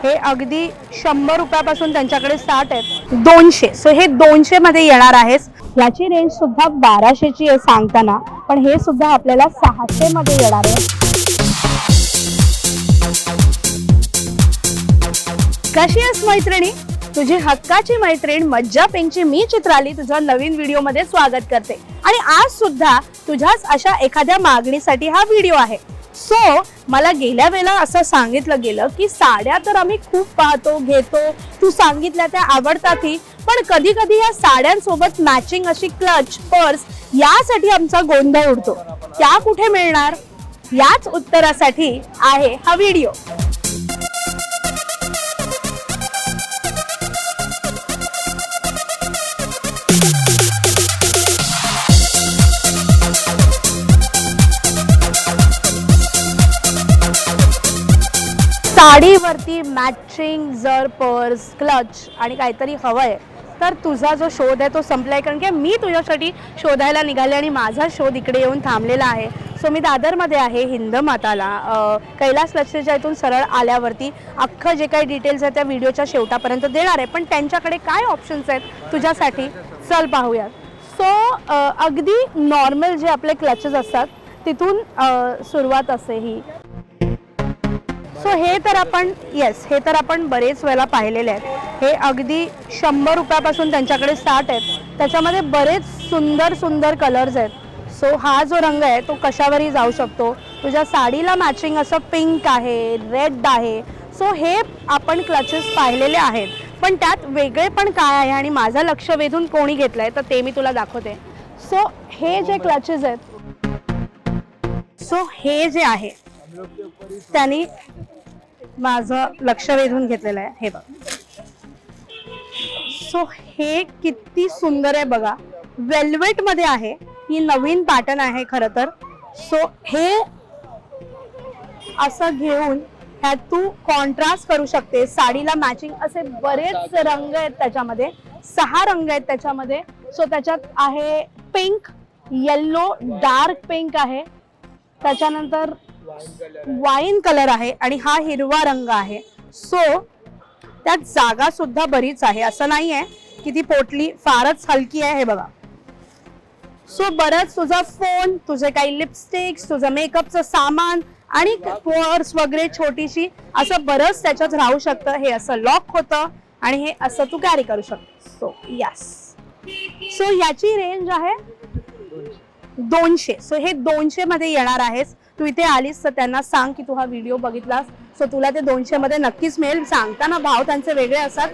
हे अगदी 100 रुपयापासून त्यांच्याकडे स्टार्ट आहेत 200. सो हे 200 मध्ये येणार आहेस. याची रेंज सुद्धा 1200 ची आहे सांगताना, पण हे सुद्धा आपल्याला 600 मध्ये येणार आहे. कशी आहेस मैत्रिणी? तुझी हक्काची मैत्रीण मज्जा पिंकची मी चित्राली तुझ्या नवीन व्हिडिओ मध्ये स्वागत करते. आणि आज सुद्धा तुझ्याच अशा एखाद्या मागणीसाठी हा व्हिडिओ आहे. सो मला गेल्या वेळेला असं सांगितलं गेलं की साड्या तर आम्ही खूप पाहतो घेतो, तू सांगितल्या त्या आवडतातही, पण कधी कधी या साड्यांसोबत मॅचिंग अशी क्लच पर्स यासाठी आमचा गोंधळ उडतो. त्या कुठे मिळणार? याच उत्तरासाठी आहे हा व्हिडिओ. साडीवरती मॅचिंग जर पर्स क्लच आणि काहीतरी हवंय तर तुझा जो शोध आहे तो संपलाय, कारण की मी तुझ्यासाठी शोधायला निघाले आणि माझा शोध इकडे येऊन थांबलेला आहे. सो मी दादरमध्ये आहे हिंदमाताला. कैलास लक्ष्मीच्या इथून सरळ आल्यावरती अख्खं जे काही डिटेल्स आहे त्या व्हिडिओच्या शेवटापर्यंत देणार आहे, पण त्यांच्याकडे काय ऑप्शन्स आहेत तुझ्यासाठी चल पाहूयात. सो अगदी नॉर्मल जे आपले क्लचेस असतात तिथून सुरुवात असते ही. सो हे तर आपण बरेच वेळेला पाहिलेले आहेत. हे अगदी 100 रुपयापासून त्यांच्याकडे स्टार्ट आहेत. त्याच्यामध्ये बरेच सुंदर सुंदर कलर्स आहेत. सो हा जो रंग आहे तो कशावरही जाऊ शकतो. तुझ्या साडीला मॅचिंग असं पिंक आहे, रेड आहे. सो हे आपण क्लचेस पाहिलेले आहेत, पण त्यात वेगळे पण काय आहे आणि माझं लक्ष वेधून कोणी घेतलंय तर ते मी तुला दाखवते. सो हे जे क्लचेस आहेत, सो हे जे आहे त्यांनी माझं लक्ष वेधून घेतलेलं आहे. हे बघ. सो हे किती सुंदर आहे बघा. वेल्वेट मध्ये आहे. ही नवीन पॅटर्न आहे खरं तर. सो हे असं घेऊन ह्यात तू कॉन्ट्रास्ट करू शकते. साडीला मॅचिंग असे बरेच रंग आहेत त्याच्यामध्ये. 6 रंग आहेत त्याच्यामध्ये. सो त्याच्यात आहे पिंक, येल्लो, डार्क पिंक आहे, त्याच्यानंतर वाईन कलर आहे आणि हा हिरवा रंग आहे. सो त्यात जागा सुद्धा बरीच आहे. असं नाही आहे की ती पोटली फारच हलकी आहे. हे बघा. सो बरंच तुझा फोन, तुझे काही लिपस्टिक्स, तुझं मेकअपचं सामान आणि पर्स वगैरे छोटीशी असं बरंच त्याच्यात राहू शकतं. हे असं लॉक होतं आणि हे असं तू कॅरी करू शकतो. So yes. सो याची रेंज आहे 200. सो हे 200 मध्ये येणार आहेस. तू इथे आलीस तर त्यांना सांग की तू हा व्हिडिओ बघितलास. सो तुला ते 200 मध्ये नक्कीच मिळेल. सांगताना भाव त्यांचे वेगळे असतात,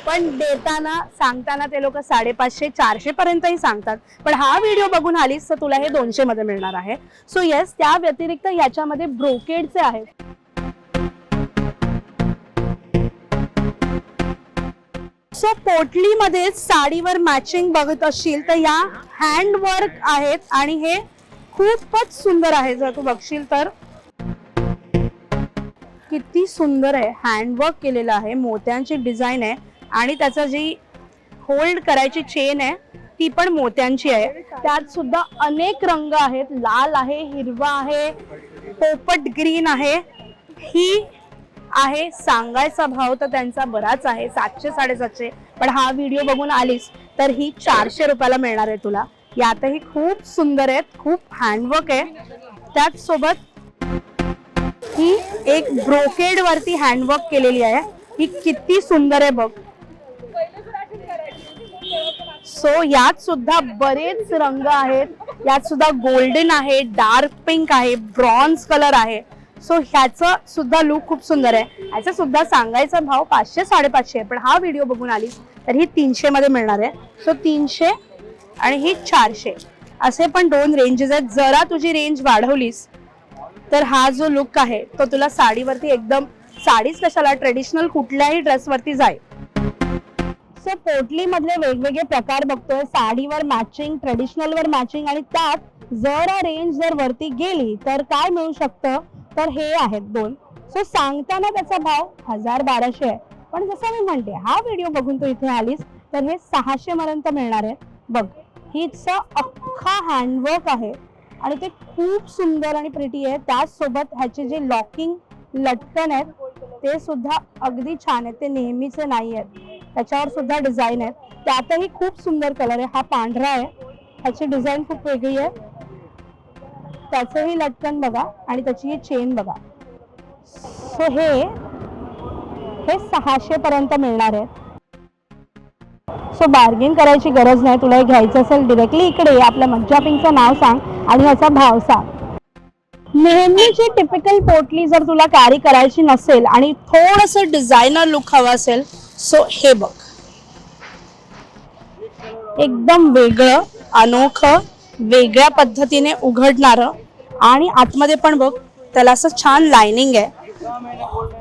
पण देताना सांगताना ते लोक 550 400 पर्यंतही सांगतात. पण हा व्हिडिओ बघून आलीस तर तुला हे 200 मध्ये मिळणार आहे. सो येस, त्या व्यतिरिक्त याच्यामध्ये ब्रोकेडचे आहेत. सो पोटलीमध्ये साडीवर मॅचिंग बघत असशील तर या हँडवर्क आहेत आणि हे खूपच सुंदर आहे. जर तू बघशील तर किती सुंदर आहे. हँडवर्क केलेलं आहे, मोत्यांची डिझाईन आहे आणि त्याचा जी होल्ड करायची चेन आहे ती पण मोत्यांची आहे. त्यात सुद्धा अनेक रंग आहेत. लाल आहे, हिरवा आहे, पोपट ग्रीन आहे. ही आहे. सांगायचा भाव तर त्यांचा बराच आहे, 700 750. पण हा व्हिडिओ बघून आलीस तर ही 400 रुपयाला मिळणार आहे तुला. यातही खूप सुंदर आहेत, खूप हँडवर्क आहे. त्याच सोबत ही एक ब्रोकेड वरती हँडवर्क केलेली आहे. ही किती सुंदर आहे बघ. सो यात सुद्धा बरेच रंग आहेत. यात सुद्धा गोल्डन आहे, डार्क पिंक आहे, ब्रॉन्झ कलर आहे. सो ह्याचं सुद्धा लुक खूप सुंदर आहे. ह्याचा सुद्धा सांगायचा भाव 500 550 आहे, पण हा व्हिडिओ बघून आलीस तर ही 300 मध्ये मिळणार आहे. सो 300 आणि ही 400 असे पण 2 रेंजेस आहेत. जरा तुझी रेंज वाढवलीस तर हा जो लुक आहे तो तुला साडीवरती एकदम, साडीच कशाला, ट्रेडिशनल कुठल्याही ड्रेसवरती जाईल. सो पोटली मधले वेगवेगळे प्रकार बघतोय. साडीवर मॅचिंग, ट्रेडिशनल वर मॅचिंग आणि त्यात जरा रेंज जर वरती गेली तर काय मिळू शकतं तर हे आहेत 2. सो सांगताना त्याचा भाव 1000-1200 आहे, पण जसं मी म्हणते हा व्हिडिओ बघून तू इथे आलीस तर हे 600 पर्यंत मिळणार आहे. बघ, हीचा अख्खा हँडवर्क आहे आणि ते खूप सुंदर आणि प्रिटी आहे. त्याच सोबत ह्याचे जे लॉकिंग लटकन आहेत ते सुद्धा अगदी छान आहेत, ते नेहमीचे नाही आहेत, त्याच्यावर सुद्धा डिझाईन आहेत. त्यातही खूप सुंदर कलर आहे. हा पांढरा आहे, ह्याची डिझाईन खूप वेगळी आहे. त्याचंही लटकन बघा आणि त्याची ही चेन बघा. सो हे 600 पर्यंत मिळणार आहे. सो बार्गेन करायची गरज नाही. तुला हे घ्यायचं असेल डिरेक्टली इकडे आपल्या मज्जा पिंकचं नाव सांग आणि ह्याचा भाव सांग. नेहमीची टिपिकल पोटली जर तुला कॅरी करायची नसेल आणि थोडंसं डिझायनर लुक हवा असेल, सो हे बघ, एकदम वेगळं, अनोखं, वेगळ्या पद्धतीने उघडणारं आणि आतमध्ये पण बघ त्याला असं छान लाइनिंग आहे,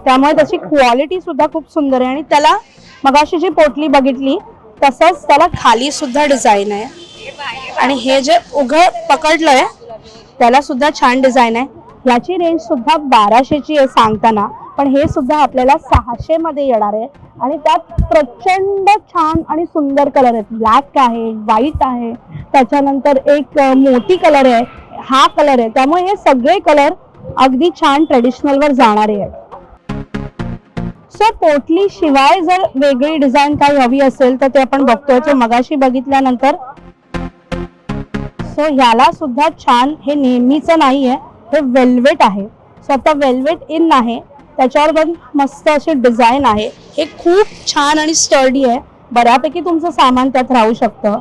त्यामुळे त्याची क्वालिटी सुद्धा खूप सुंदर आहे. आणि त्याला मगाशी जी पोटली बघितली तसंच त्याला खाली सुद्धा डिझाईन आहे. आणि हे जे उघड पकडलंय त्याला सुद्धा छान डिझाईन आहे. याची रेंज सुद्धा 1200ची आहे सांगताना, पण हे सुद्धा आपल्याला 600 मध्ये येणार आहे. आणि त्यात प्रचंड छान आणि सुंदर कलर आहेत. ब्लॅक आहे, व्हाईट आहे, त्याच्यानंतर एक मोती कलर आहे, हा कलर आहे. त्यामुळे हे सगळे कलर अगदी छान ट्रेडिशनल वर जाणारे आहेत. सो पोटली शिवाय जर वेगळी डिझाईन काही हवी असेल तर ते आपण बघतोय, तो मगाशी बघितल्यानंतर. सो ह्याला सुद्धा छान, हे नेहमीचं नाही आहे, हे वेल्वेट आहे. सो आता वेल्वेट इन आहे, त्याच्यावर पण मस्त अशी डिझाईन आहे. हे खूप छान आणि स्टर्डी आहे, बऱ्यापैकी तुमचं सामान त्यात राहू शकतं.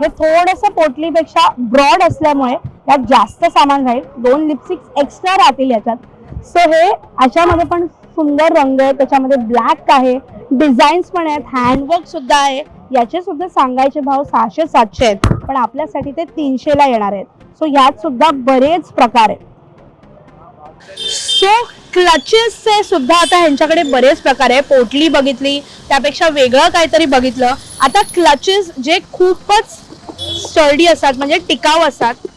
हे थोडंसं पोटलीपेक्षा ब्रॉड असल्यामुळे यात जास्त सामान राहील. 2 लिपस्टिक्स एक्स्ट्रा राहतील याच्यात. सो हे अशामध्ये पण सुंदर रंग आहे, त्याच्यामध्ये ब्लॅक आहे, डिझाईन्स पण आहेत, हँडवर्क सुद्धा आहे. याचे सुद्धा सांगायचे भाव 600-700 आहेत, पण आपल्यासाठी ते 300ला येणार आहेत. सो यात सुद्धा बरेच प्रकार आहेत. सो क्लचेसचे सुद्धा आता ह्यांच्याकडे बरेच प्रकार आहे. पोटली बघितली, त्यापेक्षा वेगळं काहीतरी बघितलं. आता क्लचेस जे खूपच स्टर्डी असतात, म्हणजे टिकाऊ असतात,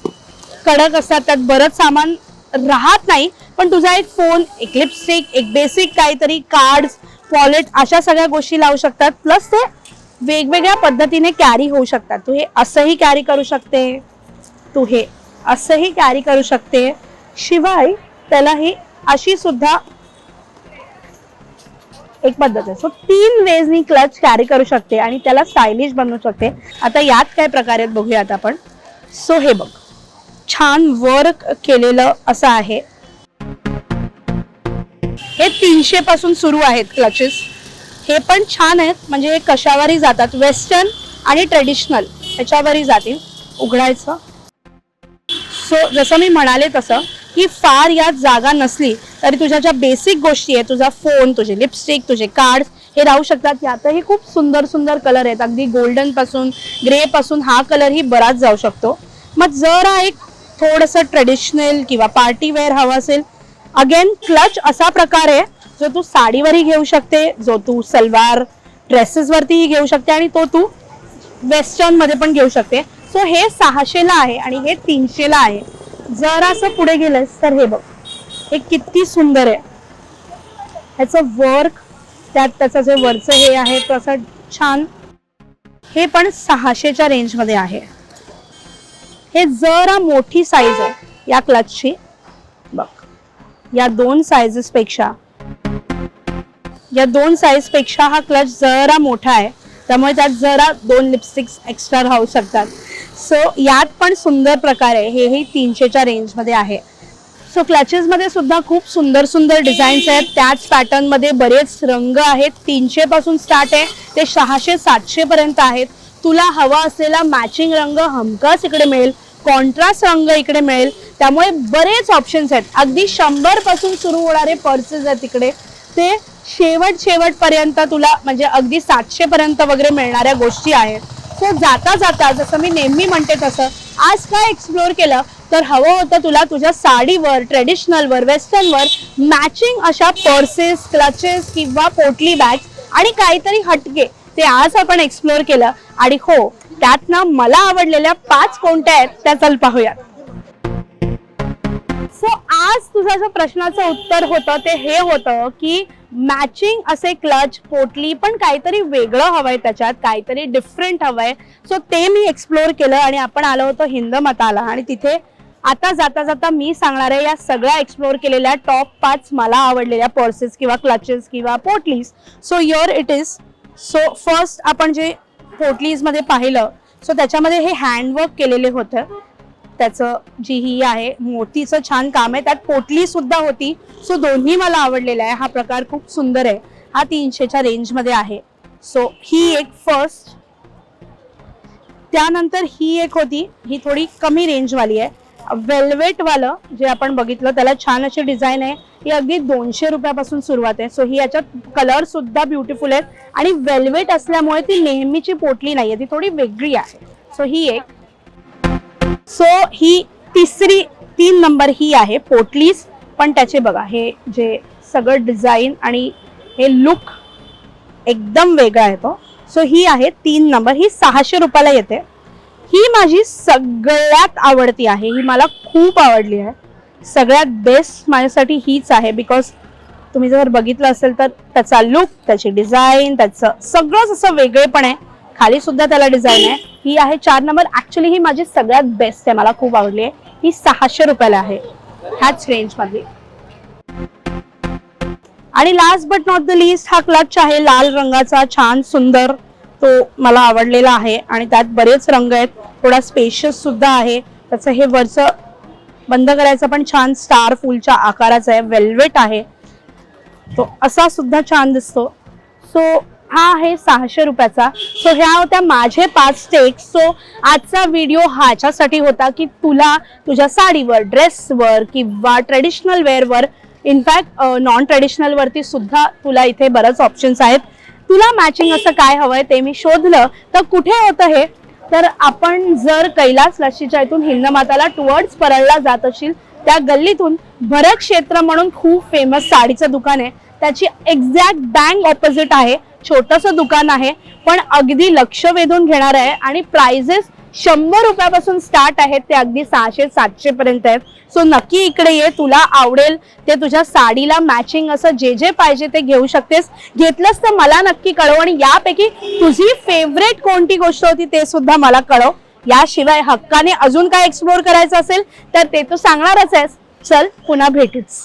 कडक असतात, त्यात बरंच सामान राहत नाही, पण तुझा एक फोन, एक लिपस्टिक, एक बेसिक काहीतरी कार्ड्स, वॉलेट, अशा सगळ्या गोष्टी लावू शकतात. प्लस ते वेगवेगळ्या पद्धतीने कॅरी होऊ शकतात. तू हे असंही कॅरी करू शकते, तू हे असंही कॅरी करू शकते, शिवाय त्याला ही अशी सुद्धा एक पद्धत आहे. सो 3 वेजनी क्लच कॅरी करू शकते आणि त्याला स्टायलिश बनवू शकते. आता यात काय प्रकार आहेत बघूयात आपण. सो हे बघ, छान वर्क केलेलं असं आहे. हे 300 पासून सुरू आहेत क्लचेस. हे पण छान आहेत, म्हणजे हे कशावरही जातात, वेस्टर्न आणि ट्रेडिशनल ह्याच्यावरही जातील. उघडायचं. सो जसं मी म्हणाले तसं की फार यात जागा नसली तरी तुझ्या ज्या बेसिक गोष्टी आहेत, तुझा फोन, तुझे लिपस्टिक, तुझे कार्ड्स, हे राहू शकतात. यातही खूप सुंदर सुंदर कलर आहेत, अगदी गोल्डन पासून ग्रे पासून हा कलरही बराच जाऊ शकतो. मग जरा एक थोडंसं ट्रेडिशनल किंवा पार्टी वेअर हवा असेल, अगेन क्लच असा प्रकार आहे जो तू साडीवरही घेऊ शकते, जो तू सलवार ड्रेसेसवरतीही घेऊ शकते आणि तो तू वेस्टर्न मध्ये पण घेऊ शकते. सो हे 600ला आहे आणि हे 300ला आहे. जरासं पुढे गेलंस तर हे बघ, हे किती सुंदर आहे. ह्याचं वर्क, त्यात त्याचं जे वरचं हे आहे तसं छान. हे पण 600च्या रेंजमध्ये आहे. हे जरा मोठी साईज आहे या क्लचची बघ. या 2 साइजेस पेक्षा हा क्लच जरा मोठा आहे, त्यामुळे त्यात जरा 2 लिपस्टिक्स एक्स्ट्रा राहू शकतात. सो यात पण सुंदर प्रकार आहे. हेही 300च्या रेंजमध्ये आहे. सो क्लचेस मध्ये सुद्धा खूप सुंदर सुंदर डिझाईन्स आहेत, त्याच पॅटर्न मध्ये बरेच रंग आहेत. 300 पासून स्टार्ट आहे ते 600-700 पर्यंत आहेत. तुला हवा असलेला मॅचिंग रंग हमखास इकडे मिळेल, कॉन्ट्रास्ट रंग इकडे मिळेल, त्यामुळे बरेच ऑप्शन्स आहेत. अगदी 100 पासून सुरू होणारे पर्सेस आहेत इकडे, ते शेवट पर्यंत तुला म्हणजे अगदी 700 पर्यंत वगैरे मिळणाऱ्या गोष्टी आहेत. सो जाता जाता जसं मी नेहमी म्हणते तसं आज काय एक्सप्लोर केलं तर हवं होतं तुला तुझ्या साडीवर, ट्रेडिशनलवर, वेस्टर्नवर मॅचिंग अशा पर्सेस, क्लचेस किंवा पोटली बॅग्स आणि काहीतरी हटके, ते आज आपण एक्सप्लोर केलं. आणि हो, त्यात ना मला आवडलेल्या 5 कोणत्या आहेत त्या चल पाहूयात. सो आज तुझ्या जो प्रश्नाचं उत्तर होतं ते हे होतं की मॅचिंग असे क्लच, पोटली, पण काहीतरी वेगळं हवंय, त्याच्यात काहीतरी डिफरंट हवंय. सो ते मी एक्सप्लोर केलं आणि आपण आलो होतो हिंदमाताला आणि तिथे आता जाता जाता मी सांगणार आहे या सगळ्या एक्सप्लोर केलेल्या टॉप 5 मला आवडलेल्या पर्सेस किंवा क्लचेस किंवा पोटलीज. So here it is. So first आपण जे पोटलीज मध्ये पाहिलं, सो त्याच्यामध्ये हे हँडवर्क केलेले होतं. त्याचं जी ही आहे मोतीचं छान काम आहे, त्यात पोटली सुद्धा होती. सो दोन्ही मला आवडलेलं आहे. हा प्रकार खूप सुंदर आहे. हा 300च्या रेंजमध्ये आहे. सो ही एक फर्स्ट. त्यानंतर ही एक होती, ही थोडी कमी रेंजवाली आहे. वेल्वेट वालं जे आपण बघितलं त्याला छान अशी डिझाईन आहे. ही अगदी 200 रुपयापासून सुरुवात आहे. सो ही याच्यात कलर सुद्धा ब्युटिफुल आहेत आणि वेल्वेट असल्यामुळे ती नेहमीची पोटली नाहीये, ती थोडी वेगळी आहे. सो ही एक. सो ही तिसरी 3 नंबर ही आहे पोटलीज, पण त्याचे बघा हे जे सगळं डिझाईन आणि हे लुक एकदम वेगळा आहे तो. सो ही आहे 3 नंबर. ही 600 रुपयाला येते. ही माझी सगळ्यात आवडती आहे. ही मला खूप आवडली आहे. सगळ्यात बेस्ट माझ्यासाठी हीच आहे. बिकॉज तुम्ही जर बघितलं असेल तर त्याचा लुक, त्याची डिझाईन, त्याचं सगळंच असं वेगळेपण आहे. खाली सुद्धा त्याला डिझाईन आहे. ही आहे 4 नंबर. ऍक्च्युली ही माझी सगळ्यात बेस्ट आहे, मला खूप आवडली आहे. ही 600 रुपयाला आहे ह्याच रेंज मधली. आणि last but not the list हा क्लच आहे लाल रंगाचा, छान सुंदर. तो मला आवडलेला आहे आणि त्यात बरेच रंग आहेत. थोडा स्पेशियस सुद्धा आहे. त्याचं हे वरचं बंद करायचं पण छान स्टार फुलच्या आकाराचा आहे. वेल्वेट आहे तो, असा सुद्धा छान दिसतो. सो हा आहे 600 रुपयाचा. सो ह्या होत्या माझे 5 टेक्स. सो आजचा व्हिडिओ ह्याच्यासाठी होता की तुला तुझ्या साडीवर, ड्रेसवर किंवा ट्रेडिशनल वेअरवर, इनफॅक्ट नॉन ट्रेडिशनल वरती सुद्धा तुला इथे बरेच ऑप्शन्स आहेत. तुला मॅचिंग असं काय हवंय ते मी शोधलं तर कुठे होतं हे, तर आपण जर कैलास लस्सीच्या इथून हिंदमाताला टुवर्ड्स परळला जात असशील त्या गल्लीतून भरत क्षेत्र म्हणून खूप फेमस साडीचं दुकान आहे. त्याची एक्झॅक्ट बँग ऑपोजिट आहे. छोटंसं दुकान आहे पण अगदी लक्ष वेधून घेणार आहे आणि प्राइजेस 100 रुपयापासून स्टार्ट आहेत ते अगदी 600-700 पर्यंत आहेत. सो नक्की इकडे ये, तुला आवडेल ते तुझ्या साडीला मॅचिंग असं जे जे पाहिजे ते घेऊ शकतेस. घेतलंस तर मला नक्की कळव आणि यापैकी तुझी फेवरेट कोणती गोष्ट होती ते सुद्धा मला कळव. याशिवाय हक्काने अजून काय एक्सप्लोर करायचं असेल तर ते तू सांगणारच आहेस. चल पुन्हा भेटूच.